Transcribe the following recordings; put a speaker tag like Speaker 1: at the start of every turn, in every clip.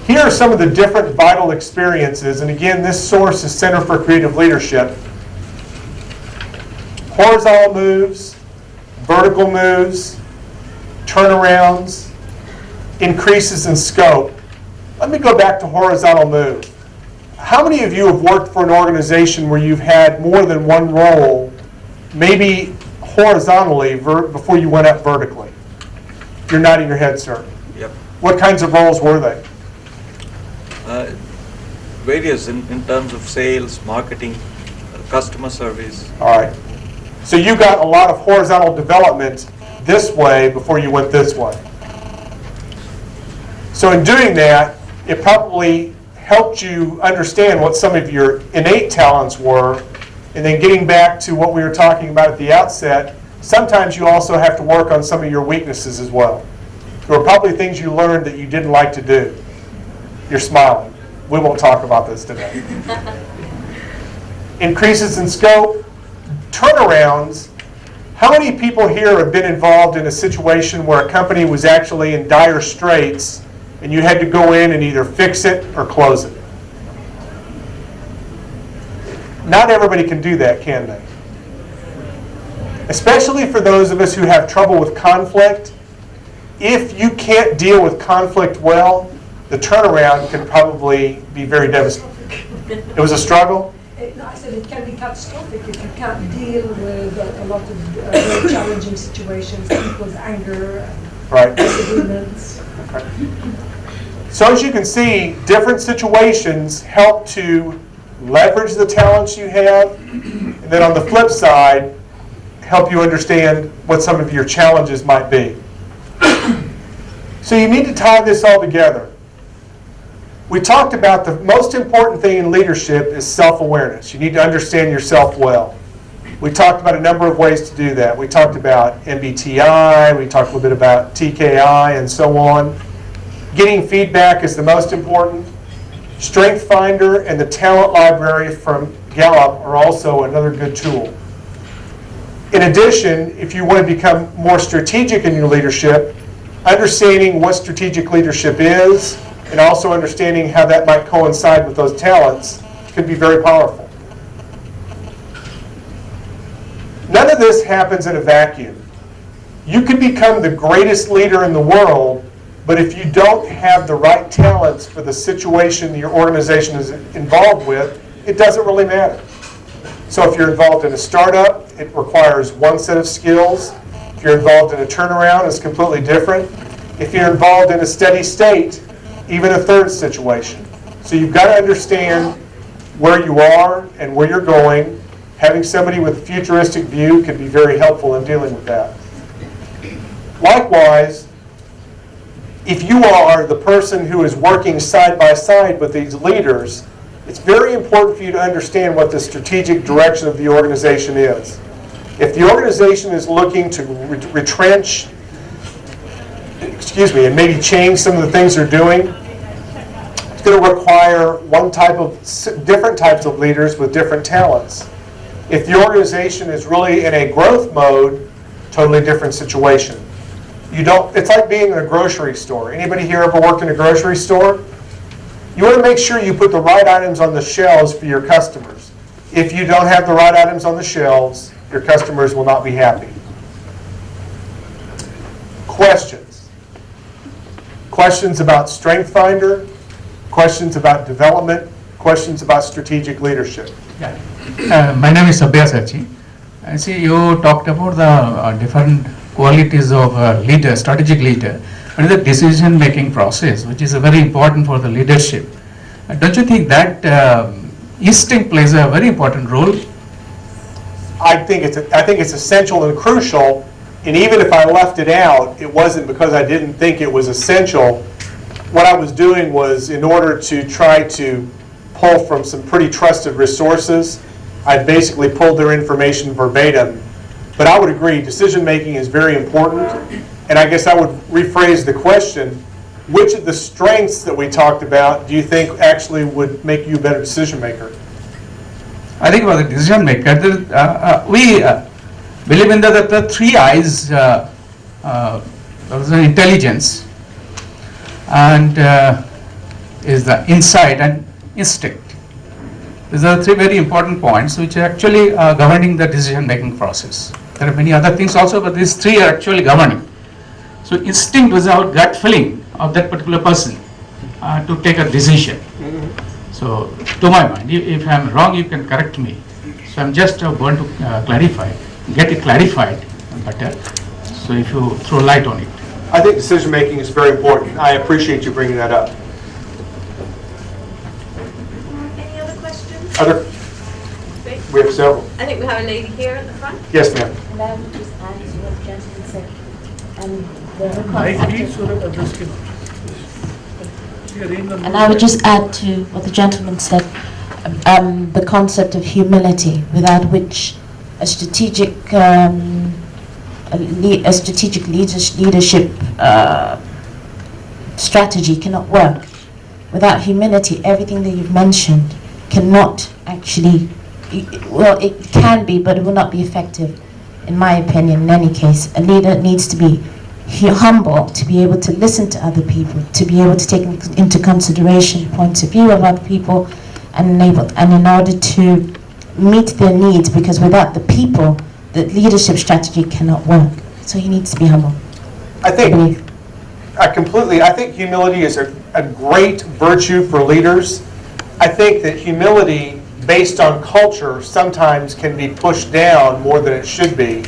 Speaker 1: Here are some of the different vital experiences, and again, this source is Center for Creative Leadership. Horizontal moves, vertical moves, turnarounds, increases in scope. Let me go back to horizontal move. How many of you have worked for an organization where you've had more than one role, maybe horizontally, before you went up vertically? You're nodding your head, sir.
Speaker 2: Yep.
Speaker 1: What kinds of roles were they?
Speaker 2: Various in terms of sales, marketing, customer service.
Speaker 1: All right. So you got a lot of horizontal development this way before you went this way. So in doing that, it probably helped you understand what some of your innate talents were. And then getting back to what we were talking about at the outset, sometimes you also have to work on some of your weaknesses as well. There were probably things you learned that you didn't like to do. You're smiling. We won't talk about this today. Increases in scope, turnarounds. How many people here have been involved in a situation where a company was actually in dire straits and you had to go in and either fix it or close it? Not everybody can do that, can they? Especially for those of us who have trouble with conflict. If you can't deal with conflict well, the turnaround can probably be very devastating. It was a struggle?
Speaker 3: No, I said it can be catastrophic if you can't deal with a lot of very challenging situations, people's anger, and disagreements.
Speaker 1: Right. So as you can see, different situations help to leverage the talents you have, and then on the flip side, help you understand what some of your challenges might be. So you need to tie this all together. We talked about the most important thing in leadership is self-awareness. You need to understand yourself well. We talked about a number of ways to do that. We talked about MBTI, we talked a little bit about TKI, and so on. Getting feedback is the most important. StrengthsFinder and the Talent Library from Gallup are also another good tool. In addition, if you want to become more strategic in your leadership, understanding what strategic leadership is and also understanding how that might coincide with those talents can be very powerful. None of this happens in a vacuum. You can become the greatest leader in the world, but if you don't have the right talents for the situation your organization is involved with, it doesn't really matter. So if you're involved in a startup, it requires one set of skills. If you're involved in a turnaround, it's completely different. If you're involved in a steady state, even a third situation. So you've got to understand where you are and where you're going. Having somebody with a futuristic view can be very helpful in dealing with that. Likewise, if you are the person who is working side by side with these leaders, it's very important for you to understand what the strategic direction of the organization is. If the organization is looking to retrench, and maybe change some of the things they're doing, it's going to require different types of leaders with different talents. If the organization is really in a growth mode, totally different situation. It's like being in a grocery store. Anybody here ever worked in a grocery store? You want to make sure you put the right items on the shelves for your customers. If you don't have the right items on the shelves, your customers will not be happy. Questions? Questions about StrengthsFinder? Questions about development? Questions about strategic leadership?
Speaker 4: Yeah. My name is Sabya Sachi. I see you talked about the different qualities of a leader, strategic leader. What is the decision-making process, which is very important for the leadership? Don't you think that instinct plays a very important role?
Speaker 1: I think it's essential and crucial. And even if I left it out, it wasn't because I didn't think it was essential. What I was doing was, in order to try to pull from some pretty trusted resources, I basically pulled their information verbatim. But I would agree, decision-making is very important. And I guess I would rephrase the question, which of the strengths that we talked about do you think actually would make you a better decision-maker?
Speaker 4: I think about the decision maker, we believe in the three I's, intelligence, and is the insight and instinct. These are three very important points which are actually governing the decision-making process. There are many other things also, but these three are actually governing. So instinct without gut feeling of that particular person to take a decision. So to my mind, if I am wrong, you can correct me. So I'm just going to clarify, get it clarified better. So if you throw light on it.
Speaker 1: I think decision-making is very important. I appreciate you bringing that up.
Speaker 5: Any other questions?
Speaker 1: Other,
Speaker 5: Great.
Speaker 1: we have several.
Speaker 5: I think we have a lady here at the front.
Speaker 1: Yes, ma'am.
Speaker 6: And I would just add to what the gentleman said, the
Speaker 7: Mic
Speaker 6: concept
Speaker 7: please, so
Speaker 6: of,
Speaker 7: that others can hear in the
Speaker 6: and I would just add to what the gentleman said, the concept of humility, without which a strategic leadership strategy cannot work. Without humility, everything that you've mentioned cannot actually, well, it can be, but it will not be effective, in my opinion. In any case, a leader needs to be humble, to be able to listen to other people, to be able to take into consideration points of view of other people, and in order to meet their needs, because without the people, the leadership strategy cannot work. So he needs to be humble.
Speaker 1: I
Speaker 6: I
Speaker 1: think,
Speaker 6: believe.
Speaker 1: I think humility is a great virtue for leaders. I think that humility based on culture sometimes can be pushed down more than it should be.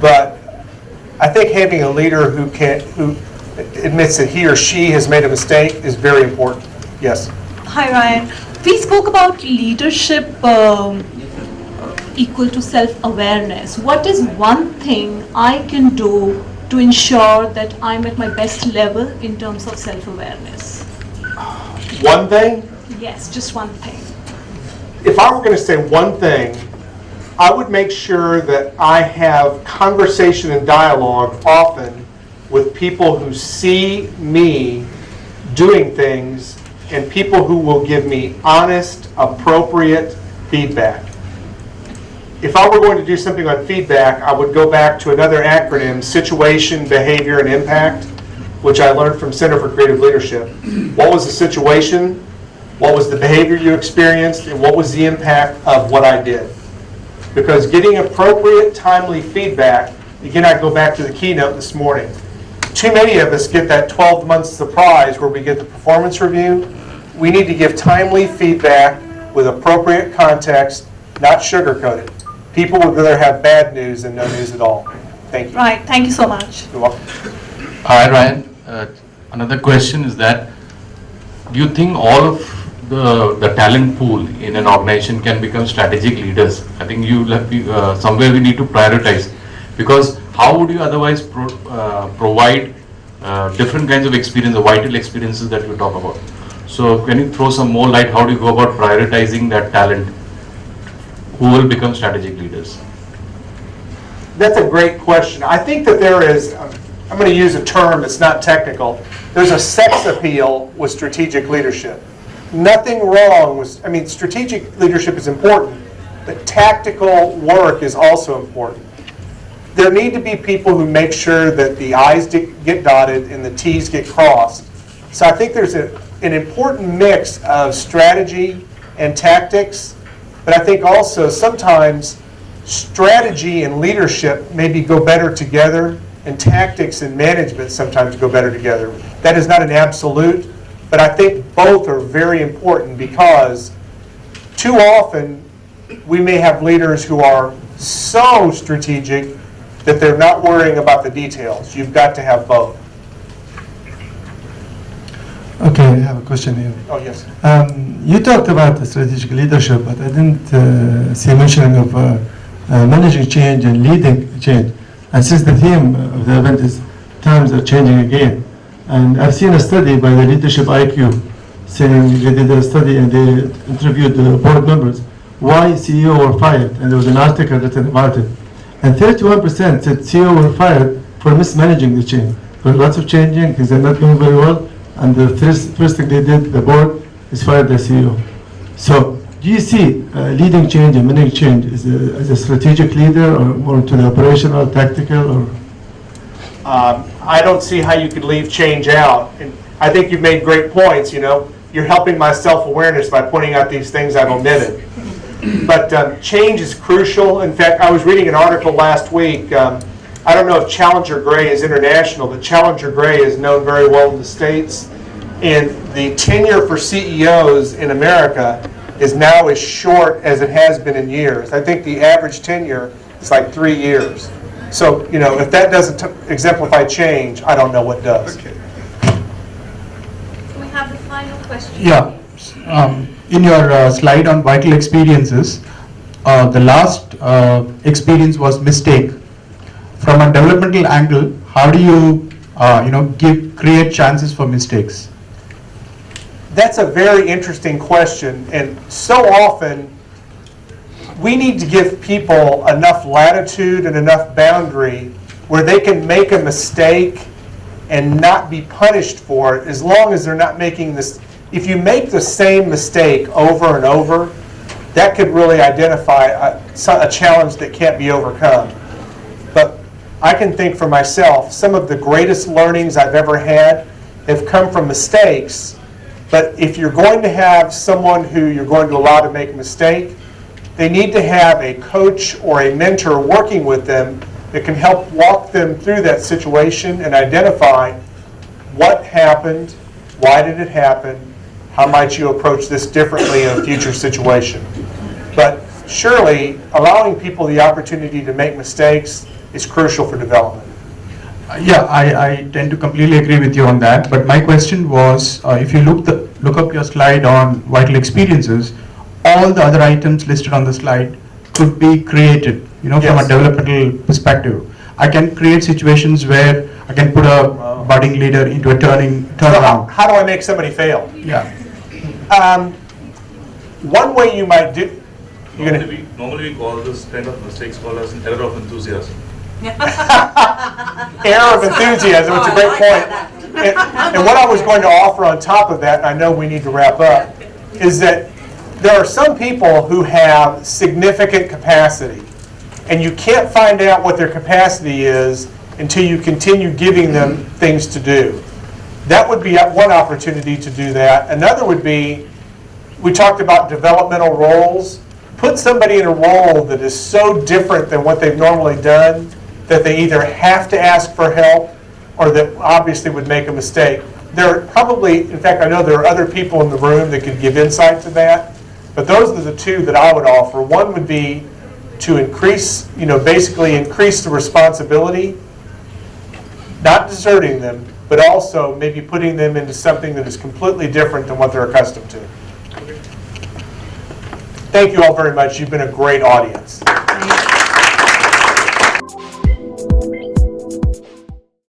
Speaker 1: But I think having a leader who admits that he or she has made a mistake is very important. Yes.
Speaker 8: Hi Ryan. We spoke about leadership equal to self-awareness. What is one thing I can do to ensure that I'm at my best level in terms of self-awareness?
Speaker 1: One thing,
Speaker 8: Yes, just one thing.
Speaker 1: if I were going to say one thing, I would make sure that I have conversation and dialogue often with people who see me doing things and people who will give me honest, appropriate feedback. If I were going to do something on feedback, I would go back to another acronym, Situation, Behavior, and Impact, which I learned from Center for Creative Leadership. What was the situation? What was the behavior you experienced? And what was the impact of what I did? Because getting appropriate, timely feedback, again, I go back to the keynote this morning. Too many of us get that 12-month surprise where we get the performance review. We need to give timely feedback with appropriate context, not sugar-coated. People would rather have bad news than no news at all. Thank you.
Speaker 8: Right, thank you so much.
Speaker 1: You're welcome.
Speaker 9: Hi Ryan, another question is that, do you think all of the talent pool in an organization can become strategic leaders? I think you somewhere we need to prioritize, because how would you otherwise provide different kinds of experience, the vital experiences that you talk about? So can you throw some more light, how do you go about prioritizing that talent who will become strategic leaders?
Speaker 1: That's a great question. I think that there is, I'm going to use a term that's not technical, there's a sex appeal with strategic leadership. Nothing wrong with, strategic leadership is important, but tactical work is also important. There need to be people who make sure that the I's get dotted and the T's get crossed. So I think there's an important mix of strategy and tactics, but I think also sometimes strategy and leadership maybe go better together, and tactics and management sometimes go better together. That is not an absolute, but I think both are very important, because too often we may have leaders who are so strategic that they're not worrying about the details. You've got to have both.
Speaker 10: Okay, I have a question here.
Speaker 1: Oh, yes.
Speaker 10: You talked about strategic leadership, but I didn't see mentioning of managing change and leading change. And since the theme of the event is times are changing again, and I've seen a study by the Leadership IQ saying they did a study and they interviewed the board members why CEO were fired, and there was an article written about it. And 31% said CEO were fired for mismanaging the change. There were lots of changing, things are not going very well, and the first thing they did, the board, is fired the CEO. So do you see leading change and managing change as a strategic leader, or more to the operational, tactical, or?
Speaker 1: I don't see how you could leave change out. And I think you've made great points, you're helping my self-awareness by pointing out these things I've omitted. But change is crucial. In fact, I was reading an article last week. I don't know if Challenger Gray is international, but Challenger Gray is known very well in the States. And the tenure for CEOs in America is now as short as it has been in years. I think the average tenure is like 3 years. So, if that doesn't exemplify change, I don't know what does.
Speaker 5: Can we have the final question?
Speaker 4: Yeah. In your slide on vital experiences, the last experience was mistake. From a developmental angle, how do you, create chances for mistakes?
Speaker 1: That's a very interesting question, and so often we need to give people enough latitude and enough boundary where they can make a mistake and not be punished for it, as long as they're not making this. If you make the same mistake over and over, that could really identify a challenge that can't be overcome. But I can think for myself, some of the greatest learnings I've ever had have come from mistakes. But if you're going to have someone who you're going to allow to make a mistake, they need to have a coach or a mentor working with them that can help walk them through that situation and identify what happened, why did it happen, how might you approach this differently in a future situation. But surely, allowing people the opportunity to make mistakes is crucial for development.
Speaker 4: Yeah, I tend to completely agree with you on that. But my question was, if you look up your slide on vital experiences, all the other items listed on the slide could be created, from a
Speaker 1: Yes.
Speaker 4: developmental perspective. I can create situations where I can put a budding leader into a turnaround.
Speaker 1: How do I make somebody fail?
Speaker 4: Yeah.
Speaker 1: One way you might do.
Speaker 7: Normally we call this kind of mistakes called as an error of enthusiasm.
Speaker 1: Error of enthusiasm, it's a great point. And what I was going to offer on top of that, and I know we need to wrap up, is that there are some people who have significant capacity, and you can't find out what their capacity is until you continue giving them things to do. That would be one opportunity to do that. Another would be, we talked about developmental roles. Put somebody in a role that is so different than what they've normally done that they either have to ask for help or that obviously would make a mistake. There are probably, in fact, I know there are other people in the room that could give insight to that, but those are the two that I would offer. One would be to increase, basically increase the responsibility, not deserting them, but also maybe putting them into something that is completely different than what they're accustomed to. Thank you all very much. You've been a great audience.